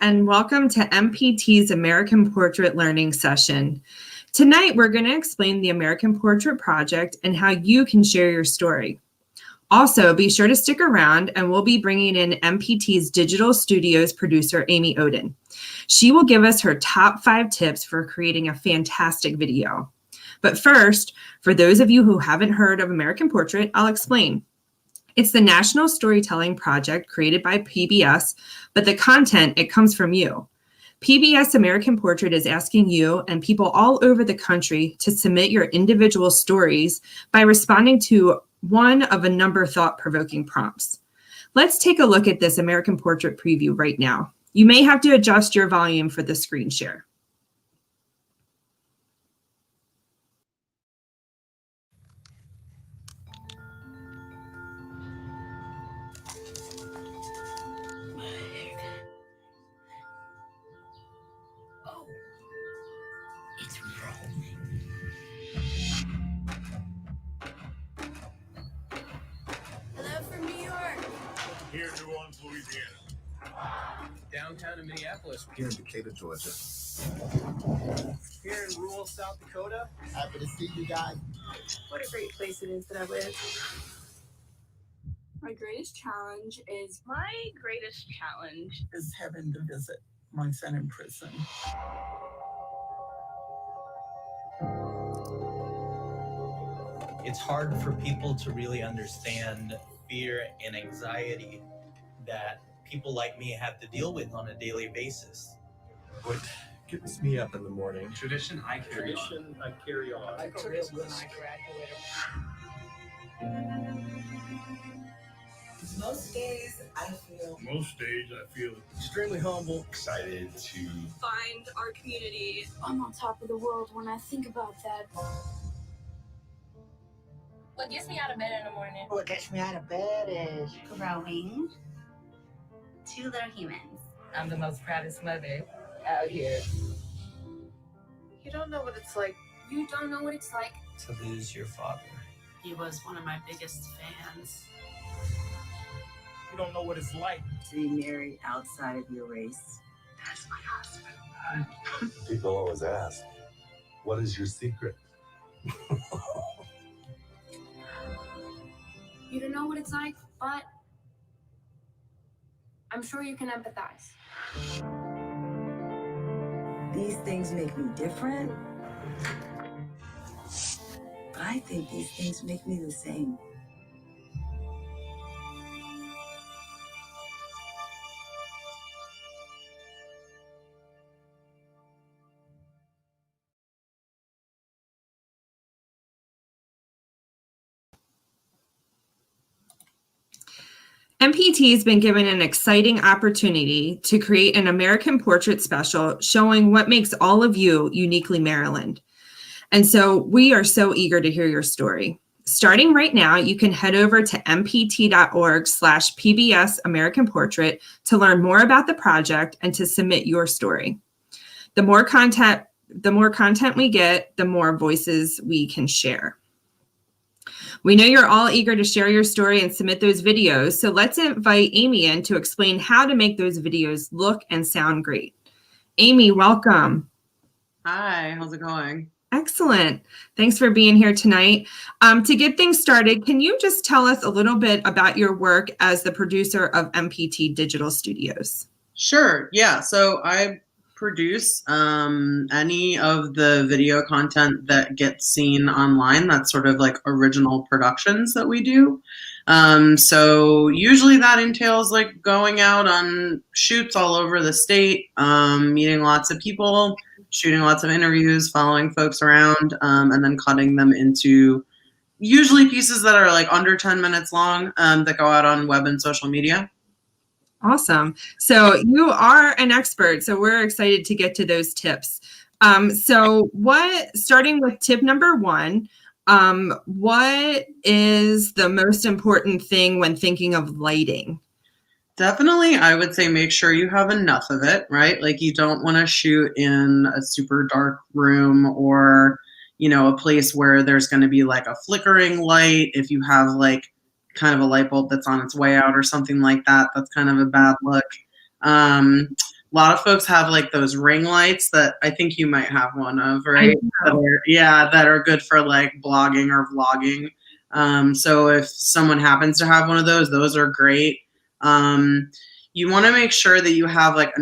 and welcome to MPT's American Portrait Learning Session. Tonight, we're going to explain the American Portrait Project and how you can share your story. Also, be sure to stick around, and we'll be bringing in MPT's Digital Studios producer, Amy Oden. She will give us her top 5 tips for creating a fantastic video. But first, for those of you who haven't heard of American Portrait, I'll explain. It's the National Storytelling Project created by PBS, but the content, it comes from you. PBS American Portrait is asking you and people all over the country to submit your individual stories by responding to one of a number of thought-provoking prompts. Let's take a look at this American Portrait preview right now. You may have to adjust your volume for the screen share. Here in New Orleans, Louisiana. Downtown in Minneapolis. Here in Decatur, Georgia. Here in rural South Dakota. Happy to see you guys. What a great place it is that I live. My greatest challenge is having to visit my son in prison. It's hard for people to really understand fear and anxiety that people like me have to deal with on a daily basis. What gets me up in the morning? Tradition I carry on. I career when I graduated. Most days I feel extremely humble, Excited to find our community. I'm on top of the world when I think about that. What gets me out of bed in the morning? What gets me out of bed is Growing 2 little humans. I'm the most proudest mother out here. You don't know what it's like. You don't know what it's like. To lose your father. He was one of my biggest fans. You don't know what it's like to be married outside of your race. That's my husband. People always ask, what is your secret? You don't know what it's like, but I'm sure you can empathize. These things make me different, but I think these things make me the same. MPT has been given an exciting opportunity to create an American Portrait special showing what makes all of you uniquely Maryland. And so we are so eager to hear your story. Starting right now, you can head over to mpt.org/PBS American Portrait to learn more about the project and to submit your story. The more content we get, the more voices we can share. We know you're all eager to share your story and submit those videos, so let's invite Amy in to explain how to make those videos look and sound great. Amy, welcome. Hi, how's it going? Excellent. Thanks for being here tonight. To get things started, can you just tell us a little bit about your work as the producer of MPT Digital Studios? Sure, yeah. So I produce any of the video content that gets seen online. That's sort of like original productions that we do. So usually that entails like going out on shoots all over the state, meeting lots of people, shooting lots of interviews, following folks around, and then cutting them into usually pieces that are like under 10 minutes long that go out on web and social media. Awesome. So you are an expert, so we're excited to get to those tips. Starting with tip number 1, what is the most important thing when thinking of lighting? Definitely, I would say make sure you have enough of it, right? Like you don't want to shoot in a super dark room or, you know, a place where there's going to be like a flickering light. If you have like kind of a light bulb that's on its way out or something like that, that's kind of a bad look. a lot of folks have like those ring lights that I think you might have one of, right? That are good for like blogging or vlogging. So if someone happens to have one of those are great. You want to make sure that you have like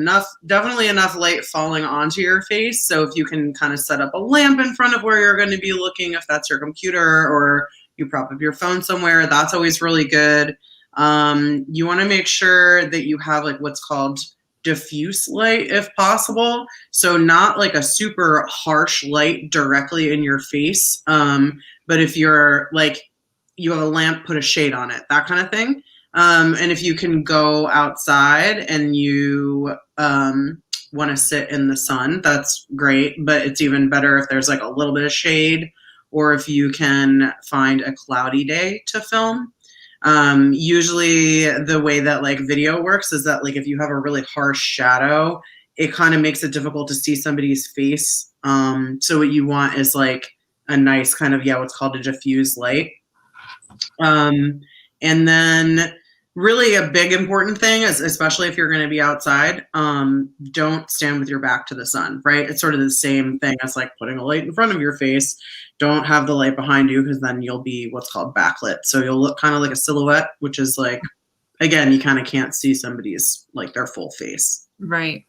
definitely enough light falling onto your face. So if you can kind of set up a lamp in front of where you're going to be looking, if that's your computer, or you prop up your phone somewhere, that's always really good. You want to make sure that you have like what's called diffuse light if possible. So not like a super harsh light directly in your face. But if you're like, you have a lamp, put a shade on it, that kind of thing. And if you can go outside and you want to sit in the sun, that's great. But it's even better if there's like a little bit of shade, or if you can find a cloudy day to film. Usually the way that like video works is that like if you have a really harsh shadow, it kind of makes it difficult to see somebody's face. So what you want is like a nice kind of, what's called a diffuse light. And then really a big important thing is, especially if you're going to be outside, don't stand with your back to the sun, right? It's sort of the same thing as like putting a light in front of your face. Don't have the light behind you, because then you'll be what's called backlit. So you'll look kind of like a silhouette, which is like, again, you kind of can't see somebody's like their full face. Right.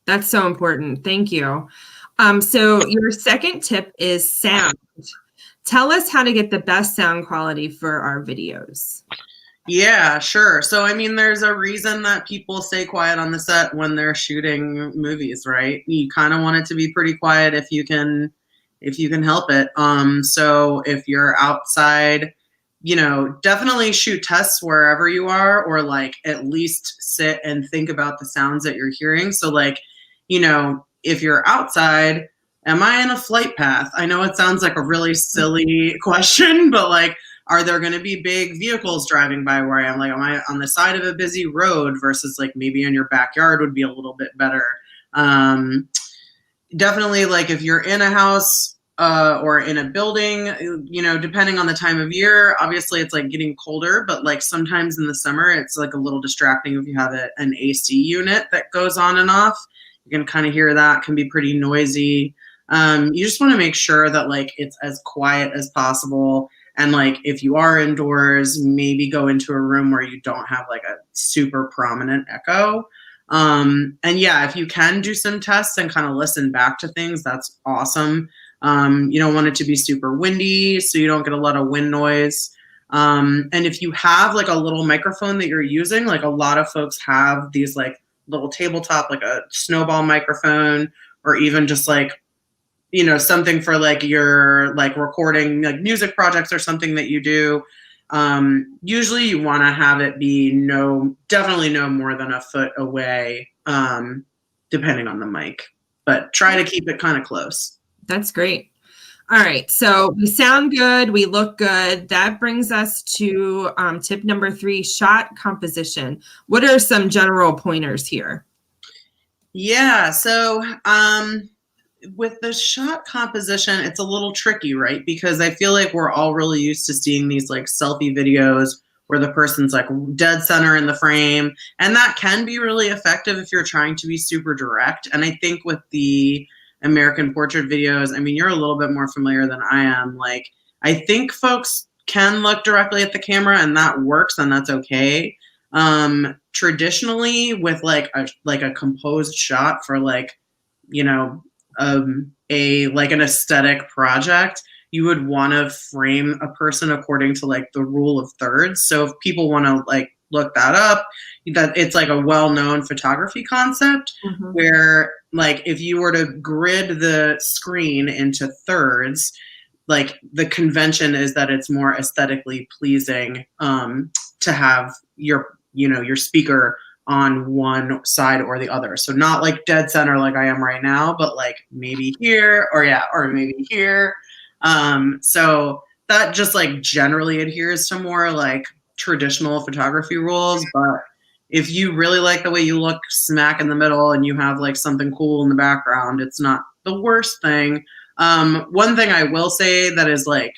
That's so important. Thank you. So your second tip is sound. Tell us how to get the best sound quality for our videos. Yeah, sure. So, I mean, there's a reason that people stay quiet on the set when they're shooting movies, right? You kind of want it to be pretty quiet if you can help it. So if you're outside, definitely shoot tests wherever you are, or like at least sit and think about the sounds that you're hearing. So like, if you're outside, am I in a flight path? I know it sounds like a really silly question, but like, are there going to be big vehicles driving by where I am? Like, am I on the side of a busy road versus like maybe in your backyard would be a little bit better. Definitely, like if you're in a house or in a building, depending on the time of year, obviously it's like getting colder, but like sometimes in the summer, it's like a little distracting if you have an AC unit that goes on and off. You can kind of hear that, can be pretty noisy. You just want to make sure that like it's as quiet as possible. And like, if you are indoors, maybe go into a room where you don't have like a super prominent echo. And yeah, if you can do some tests and kind of listen back to things, that's awesome. You don't want it to be super windy, so you don't get a lot of wind noise. And if you have like a little microphone that you're using, like a lot of folks have these like little tabletop, like a snowball microphone, or even just like, something for like your like recording like music projects or something that you do. Usually you want to have it be definitely no more than a foot away, depending on the mic, but try to keep it kind of close. That's great. All right. So we sound good. We look good. That brings us to tip number 3, shot composition. What are some general pointers here? Yeah. So, with the shot composition, it's a little tricky, right? Because I feel like we're all really used to seeing these like selfie videos where the person's like dead center in the frame. And that can be really effective if you're trying to be super direct. And I think with the American portrait videos, I mean, you're a little bit more familiar than I am. Like, I think folks can look directly at the camera and that works, and that's okay. Traditionally with like a composed shot for like, an aesthetic project, you would want to frame a person according to like the rule of thirds. So if people want to like look that up, that it's like a well-known photography concept where like if you were to grid the screen into thirds, like the convention is that it's more aesthetically pleasing to have your speaker on one side or the other. So not like dead center like I am right now, but like maybe here or maybe here. So that just like generally adheres to more like traditional photography rules. But if you really like the way you look smack in the middle and you have like something cool in the background, it's not the worst thing. One thing I will say that is like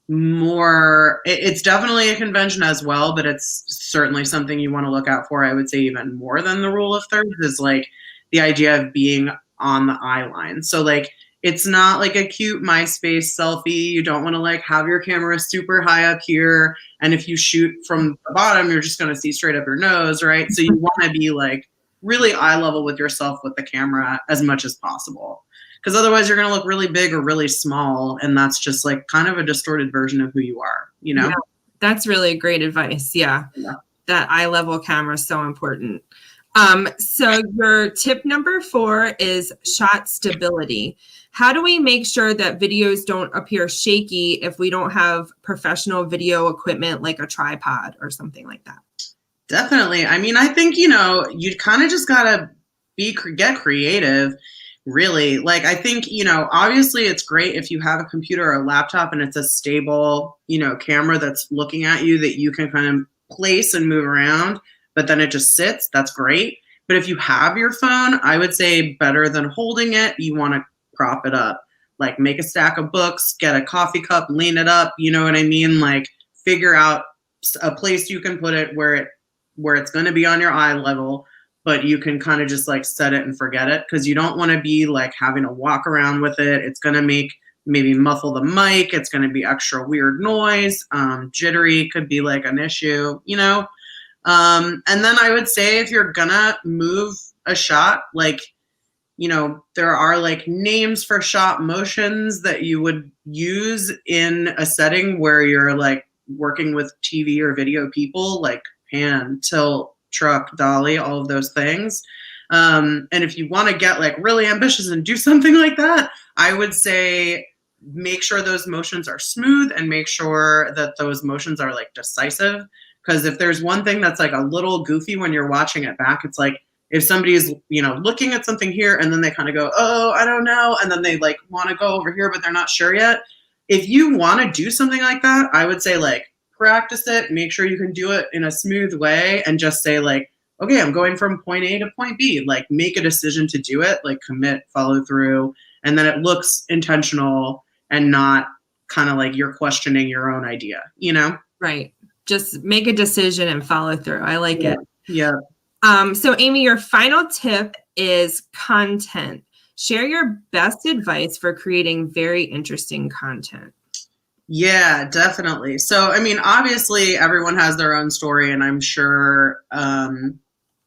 it's definitely a convention as well, but it's certainly something you want to look out for. I would say even more than the rule of thirds is like the idea of being on the eye line. So like, it's not like a cute MySpace selfie. You don't want to like have your camera super high up here. And if you shoot from the bottom, you're just going to see straight up your nose, right? So you want to be like really eye level with yourself with the camera as much as possible. Because otherwise you're going to look really big or really small. And that's just like kind of a distorted version of who you are, you know? Yeah, that's really great advice. Yeah. That eye level camera is so important. So your tip number 4 is shot stability. How do we make sure that videos don't appear shaky if we don't have professional video equipment like a tripod or something like that? Definitely. I mean, I think, you know, you kind of just got to get creative, really. Like, I think, you know, obviously it's great if you have a computer or a laptop and it's a stable, you know, camera that's looking at you that you can kind of place and move around, but then it just sits. That's great. But if you have your phone, I would say better than holding it, you want to prop it up. Like make a stack of books, get a coffee cup, lean it up. You know what I mean? Like figure out a place you can put it where it's going to be on your eye level, but you can kind of just like set it and forget it, because you don't want to be like having to walk around with it. It's going to maybe muffle the mic. It's going to be extra weird noise. Jittery could be like an issue, you know? And then I would say if you're gonna move a shot, like, you know, there are like names for shot motions that you would use in a setting where you're like working with TV or video people, like pan, tilt, truck, dolly, all of those things. And if you want to get like really ambitious and do something like that, I would say make sure those motions are smooth and make sure that those motions are like decisive. Because if there's one thing that's like a little goofy when you're watching it back, it's like if somebody is, you know, looking at something here and then they kind of go, oh, I don't know. And then they like want to go over here, but they're not sure yet. If you want to do something like that, I would say like practice it, make sure you can do it in a smooth way and just say like, okay, I'm going from point A to point B, like make a decision to do it, like commit, follow through. And then it looks intentional and not kind of like you're questioning your own idea, you know? Right. Just make a decision and follow through. I like it. Yeah. So Amy, your final tip is content. Share your best advice for creating very interesting content. Yeah, definitely. So, I mean, obviously everyone has their own story, and I'm sure,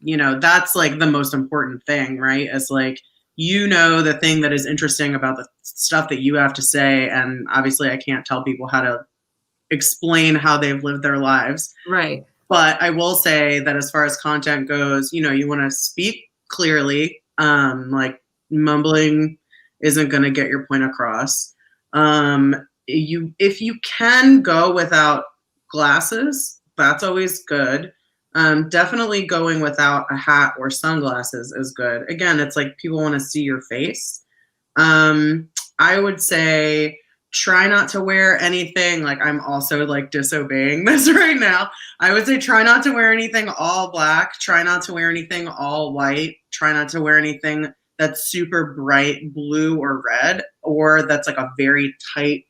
you know, that's like the most important thing, right? It's like, you know, the thing that is interesting about the stuff that you have to say. And obviously I can't tell people how to explain how they've lived their lives. Right. But I will say that as far as content goes, you know, you want to speak clearly. Like mumbling isn't going to get your point across. If you can go without glasses, that's always good. Definitely going without a hat or sunglasses is good. Again, it's like people want to see your face. I would say try not to wear anything. Like I'm also like disobeying this right now. I would say try not to wear anything all black. Try not to wear anything all white. Try not to wear anything that's super bright blue or red, or that's like a very tight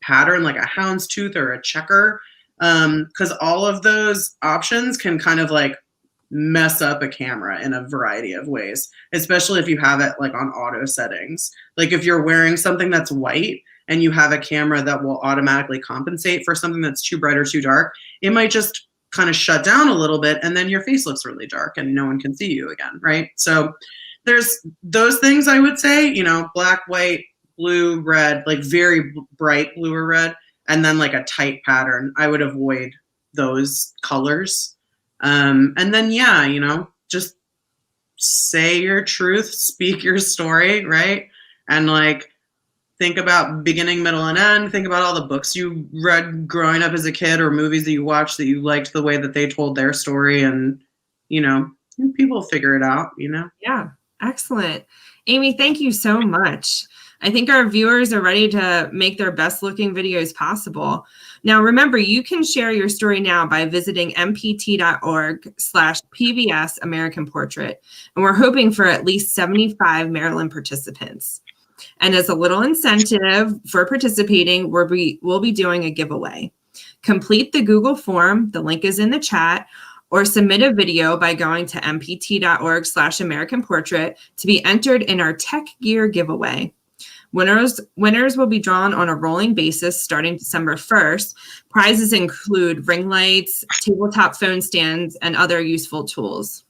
pattern, like a houndstooth or a checker. Because all of those options can kind of like mess up a camera in a variety of ways, especially if you have it like on auto settings. Like if you're wearing something that's white and you have a camera that will automatically compensate for something that's too bright or too dark, it might just kind of shut down a little bit and then your face looks really dark and no one can see you again, right? So there's those things I would say, you know, black, white, blue, red, like very bright blue or red, and then like a tight pattern. I would avoid those colors. And then, yeah, you know, just say your truth, speak your story, right? And like, think about beginning, middle, and end. Think about all the books you read growing up as a kid or movies that you watched that you liked the way that they told their story. And, you know, people figure it out, you know? Yeah, excellent. Amy, thank you so much. I think our viewers are ready to make their best looking videos possible. Now, remember, you can share your story now by visiting mpt.org/PBS American Portrait. And we're hoping for at least 75 Maryland participants. And as a little incentive for participating, we'll be doing a giveaway. Complete the Google form. The link is in the chat. or submit a video by going to mpt.org/American Portrait to be entered in our Tech Gear giveaway. Winners will be drawn on a rolling basis starting December 1st. Prizes include ring lights, tabletop phone stands, and other useful tools.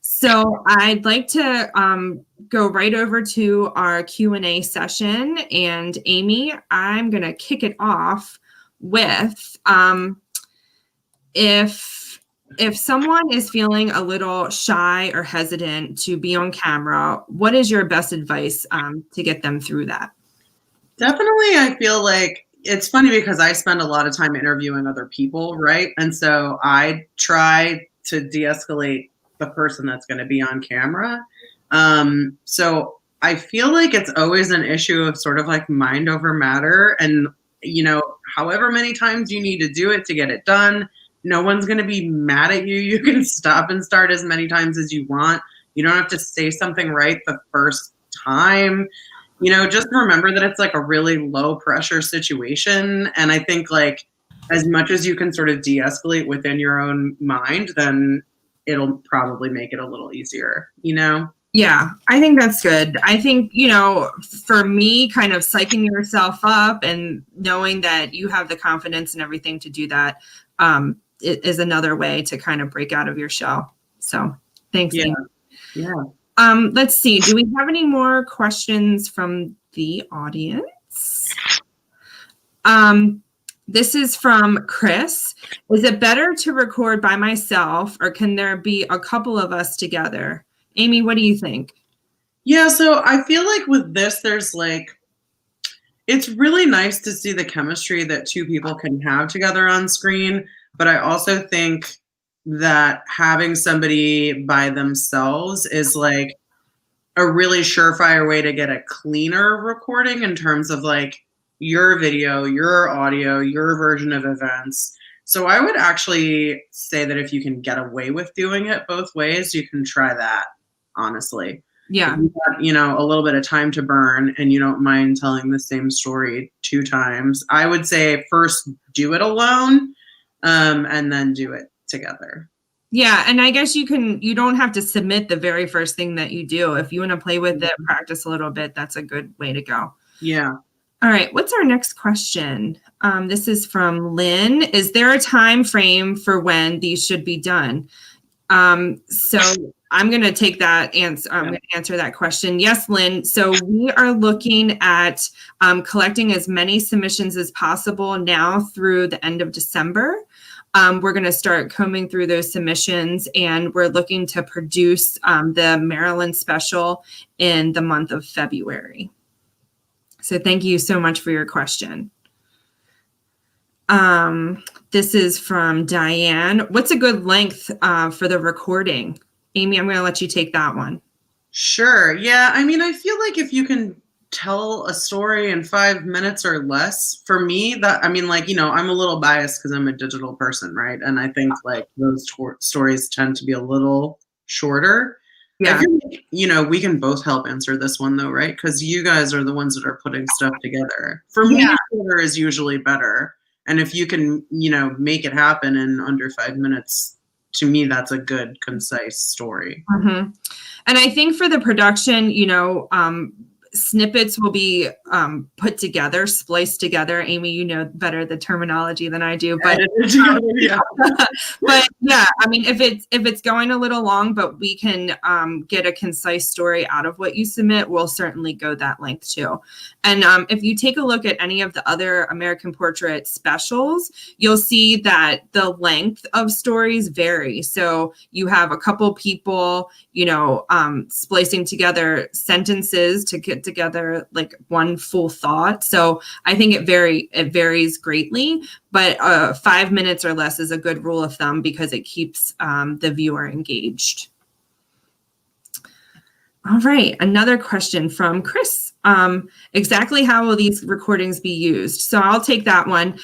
So I'd like to go right over to our Q&A session. And Amy, I'm going to kick it off with if someone is feeling a little shy or hesitant to be on camera, what is your best advice to get them through that? Definitely, I feel like it's funny because I spend a lot of time interviewing other people, right? And so I try to de-escalate the person that's going to be on camera. So I feel like it's always an issue of sort of like mind over matter. And, you know, however many times you need to do it to get it done, no one's going to be mad at you. You can stop and start as many times as you want. You don't have to say something right the first time. You know, just remember that it's like a really low pressure situation. And I think like as much as you can sort of de-escalate within your own mind, then it'll probably make it a little easier, you know? Yeah, I think that's good. I think, you know, for me, kind of psyching yourself up and knowing that you have the confidence and everything to do that it is another way to kind of break out of your shell. So thanks. Yeah. Amy. Yeah. Let's see. Do we have any more questions from the audience? This is from Chris. Is it better to record by myself or can there be a couple of us together? Amy, what do you think? Yeah, so I feel like with this, there's like, it's really nice to see the chemistry that two people can have together on screen. But I also think that having somebody by themselves is like a really surefire way to get a cleaner recording in terms of like your video, your audio, your version of events. So I would actually say that if you can get away with doing it both ways, you can try that, honestly. Yeah. If you got, you know, a little bit of time to burn and you don't mind telling the same story 2 times, I would say first do it alone and then do it together. Yeah, and I guess you don't have to submit the very first thing that you do. If you want to play with it, practice a little bit, that's a good way to go. Yeah. All right, what's our next question? This is from Lynn. Is there a time frame for when these should be done? So I'm going to take that answer. I'm going to answer that question. Yes, Lynn. So we are looking at collecting as many submissions as possible now through the end of December. We're going to start combing through those submissions, and we're looking to produce the Maryland special in the month of February. So thank you so much for your question. This is from Diane. What's a good length for the recording? Amy, I'm going to let you take that one. Sure. Yeah. I mean, I feel like if you can tell a story in 5 minutes or less, for me, that, I mean, like, you know, I'm a little biased because I'm a digital person, right? And I think like those stories tend to be a little shorter. Yeah. I feel like, you know, we can both help answer this one though, right? Because you guys are the ones that are putting stuff together. For me, shorter is usually better. And if you can, you know, make it happen in under 5 minutes, to me, that's a good, concise story. Mm-hmm. And I think for the production, you know, snippets will be put together, spliced together. Amy, you know better the terminology than I do, but but yeah, I mean, if it's going a little long, but we can get a concise story out of what you submit, we'll certainly go that length too. And if you take a look at any of the other American Portrait specials, you'll see that the length of stories vary. So you have a couple people, you know, splicing together sentences to get together like one full thought. So I think it varies greatly, but 5 minutes or less is a good rule of thumb because it keeps the viewer engaged. All right, another question from Chris. Exactly how will these recordings be used? So I'll take that one.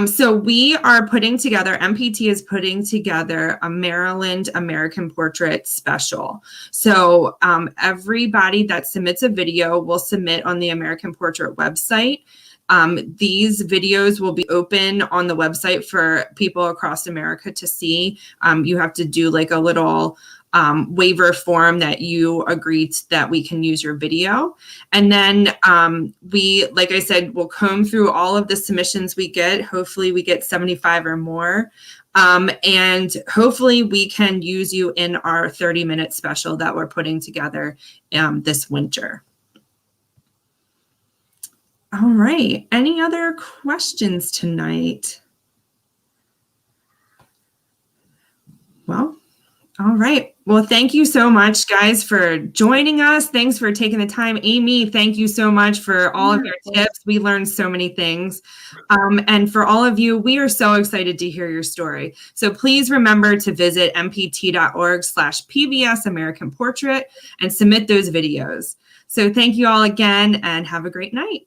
So we are putting together, MPT is putting together a Maryland American Portrait special. So everybody that submits a video will submit on the American Portrait website. These videos will be open on the website for people across America to see. You have to do like a little waiver form that you agreed that we can use your video. And then we, like I said, will comb through all of the submissions we get. Hopefully we get 75 or more. And hopefully we can use you in our 30-minute special that we're putting together this winter. All right. Any other questions tonight? Well, all right. Well, thank you so much, guys, for joining us. Thanks for taking the time. Amy, thank you so much for all of your tips. We learned so many things. And for all of you, we are so excited to hear your story. So please remember to visit mpt.org/PBS American Portrait and submit those videos. So thank you all again and have a great night.